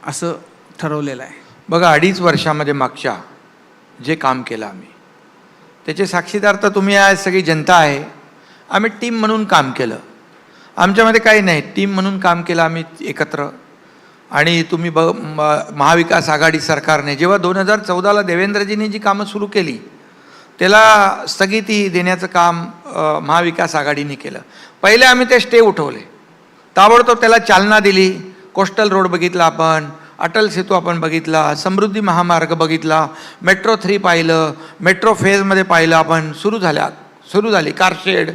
असं ठरवलेलं आहे. बघा 2.5 वर्षामध्ये मागच्या जे काम केलं आम्ही त्याचे साक्षीदार तर तुम्ही आज सगळी जनता आहे. आम्ही टीम म्हणून काम केलं. आमच्यामध्ये काही नाही, टीम म्हणून काम केलं आम्ही एकत्र. आणि तुम्ही महाविकास आघाडी सरकारने जेव्हा 2014ला देवेंद्रजींनी जी कामं सुरू केली त्याला स्थगिती देण्याचं काम महाविकास आघाडीने केलं. पहिले आम्ही ते स्टे उठवले, ताबडतोब त्याला चालना दिली. कोस्टल रोड बघितला आपण, अटल सेतू आपण बघितला, समृद्धी महामार्ग बघितला, मेट्रो 3 पाहिलं, मेट्रो फेजमध्ये पाहिलं आपण, सुरू झाली कारशेड.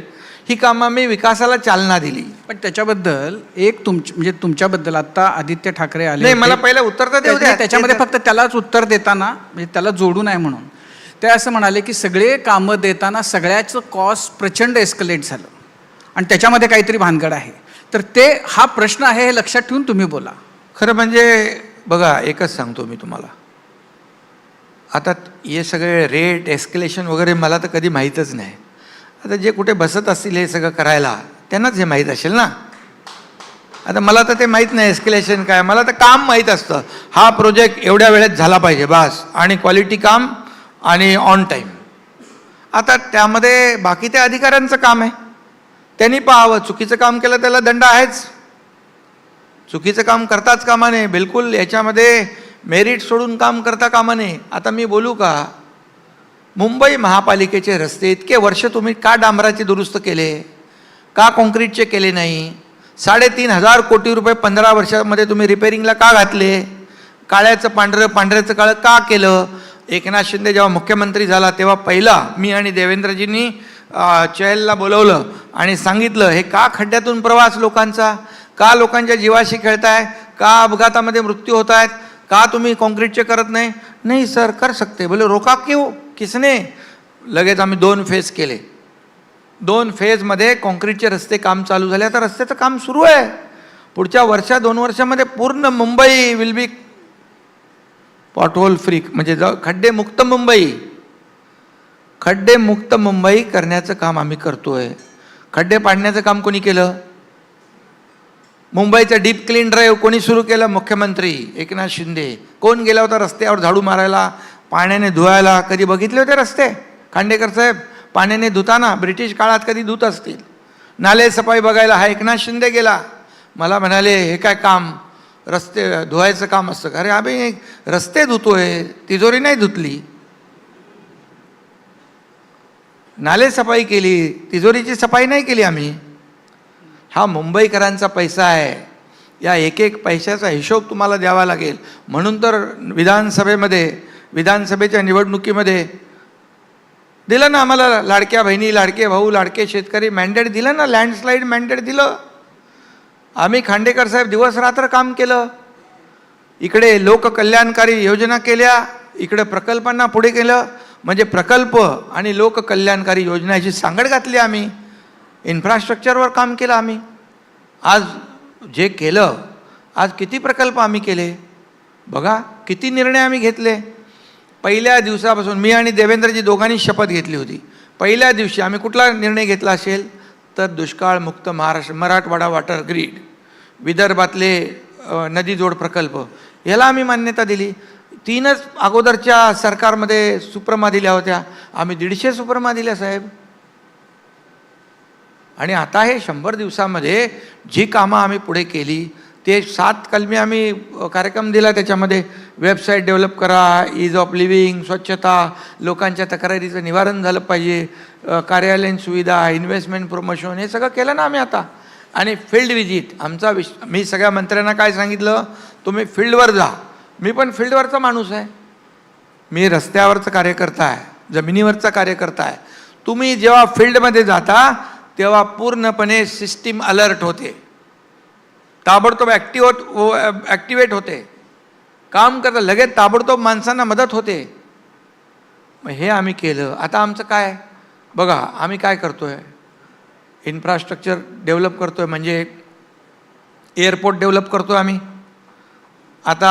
ही कामं आम्ही विकासाला चालना दिली. पण त्याच्याबद्दल एक म्हणजे तुमच्याबद्दल आता आदित्य ठाकरे आले नाही, मला पहिलं उत्तर तर देऊ द्या. त्याच्यामध्ये फक्त त्यालाच उत्तर देताना म्हणजे त्याला जोडू नये म्हणून ते असं म्हणाले की सगळे कामं देताना सगळ्याचं कॉस्ट प्रचंड एस्कलेट झालं आणि त्याच्यामध्ये काहीतरी भानगड आहे. तर ते हा प्रश्न आहे हे लक्षात ठेवून तुम्ही बोला. खरं म्हणजे बघा, एकच सांगतो मी तुम्हाला, आता हे सगळे रेट एस्केलेशन वगैरे मला तर कधी माहीतच नाही. आता जे कुठे बसत असतील हे सगळं करायला त्यांनाच हे माहीत असेल ना. आता मला तर ते माहीत नाही एस्केलेशन काय, मला तर काम माहीत असतं. हा प्रोजेक्ट एवढ्या वेळेत झाला पाहिजे बस, आणि क्वालिटी काम आणि ऑन टाईम. आता त्यामध्ये बाकी त्या अधिकाऱ्यांचं काम आहे, त्यांनी पाहावं. चुकीचं काम केलं त्याला दंड आहेच, चुकीचं काम करताच कामा नये. बिलकुल याच्यामध्ये मेरिट सोडून काम करता कामा नये. आता मी बोलू का, मुंबई महापालिकेचे रस्ते इतके वर्ष तुम्ही का डांबराचे दुरुस्त केले, का कॉन्क्रीटचे केले नाही? 3,500 कोटी रुपये 15 वर्षामध्ये तुम्ही रिपेरिंगला का घातले? काळ्याचं पांढरं, पांढऱ्याचं काळं का केलं? एकनाथ शिंदे जेव्हा मुख्यमंत्री झाला तेव्हा पहिला मी आणि देवेंद्रजींनी चहलला बोलवलं आणि सांगितलं, हे का खड्ड्यातून प्रवास लोकांचा, का लोकांच्या जीवाशी खेळताय, का अपघातामध्ये मृत्यू होत आहेत, का तुम्ही कॉन्क्रीटचे करत नाही? नाही सर, कर सकते. बोले रोका क्यों, किसने? लगेच आम्ही 2 फेज केले. 2 फेजमध्ये कॉन्क्रीटचे रस्ते काम चालू झाले. आता रस्त्याचं काम सुरू आहे. पुढच्या 2 वर्षामध्ये पूर्ण Mumbai will be pothole free, म्हणजे खड्डेमुक्त मुंबई. खड्डेमुक्त मुंबई करण्याचं काम आम्ही करतोय. खड्डे पाडण्याचं काम कोणी केलं? मुंबईचं डीप क्लीन ड्राईव्ह कोणी सुरू केलं? मुख्यमंत्री एकनाथ शिंदे. कोण गेला होता रस्त्यावर झाडू मारायला, पाण्याने धुवायला? कधी बघितले होते रस्ते खांडेकर साहेब पाण्याने धुताना? ब्रिटिश काळात कधी धुत असतील? नाले सफाई बघायला हा एकनाथ शिंदे गेला. मला म्हणाले, हे काय काम, रस्ते धुवायचं काम असतं का? अरे आम्ही रस्ते धुतोय, तिजोरी नाही धुतली. नाले सफाई केली, तिजोरीची सफाई नाही केली आम्ही. हा मुंबईकरांचा पैसा आहे. या एक पैशाचा हिशोब तुम्हाला द्यावा लागेल. म्हणून तर विधानसभेच्या निवडणुकीमध्ये दिलं ना आम्हाला, लाडक्या बहिणी, लाडके भाऊ, लाडके शेतकरी मॅन्डेट दिलं ना, लँडस्लाईड मॅन्डेट दिलं. आम्ही खांडेकर साहेब दिवस रात्र काम केलं. इकडे लोककल्याणकारी योजना केल्या, इकडे प्रकल्पांना पुढे केलं. म्हणजे प्रकल्प आणि लोककल्याणकारी योजनाची सांगड घातली आम्ही. इन्फ्रास्ट्रक्चरवर काम केलं आम्ही. आज जे केलं, आज किती प्रकल्प आम्ही केले बघा, किती निर्णय आम्ही घेतले. पहिल्या दिवसापासून मी आणि देवेंद्रजी दोघांनी शपथ घेतली होती. पहिल्या दिवशी आम्ही कुठला निर्णय घेतला असेल तर दुष्काळमुक्त महाराष्ट्र, मराठवाडा वॉटर ग्रीड, विदर्भातले नदी जोड प्रकल्प, याला आम्ही मान्यता दिली. 3च अगोदरच्या सरकारमध्ये सुप्रमा दिल्या होत्या, आम्ही 150 सुप्रमा दिल्या साहेब. आणि आता हे 100 दिवसामध्ये जी कामं आम्ही पुढे केली, ते 7 कलमी आम्ही कार्यक्रम दिला. त्याच्यामध्ये वेबसाईट डेव्हलप करा, ईज ऑफ लिव्हिंग, स्वच्छता, लोकांच्या तक्रारीचं निवारण झालं पाहिजे, कार्यालयीन सुविधा, इन्व्हेस्टमेंट प्रमोशन, हे सगळं केलं ना आम्ही आता. आणि फील्ड विजिट आमचा मी सगळ्या मंत्र्यांना काय सांगितलं, तुम्ही फील्डवर जा. मी पण फील्डवरचा माणूस आहे, मी रस्त्यावरचं कार्यकर्ता आहे, जमिनीवरचा कार्यकर्ता आहे. तुम्ही जेव्हा फील्डमध्ये जाता तेव्हा पूर्णपणे सिस्टीम अलर्ट होते, ताबडतोब ॲक्टिवेट होते, काम करता लगेच ताबडतोब माणसांना मदत होते. मग हे आम्ही केलं. आता आमचं काय बघा, आम्ही काय करतोय, इन्फ्रास्ट्रक्चर डेव्हलप करतोय, म्हणजे एअरपोर्ट डेव्हलप करतोय आम्ही. आता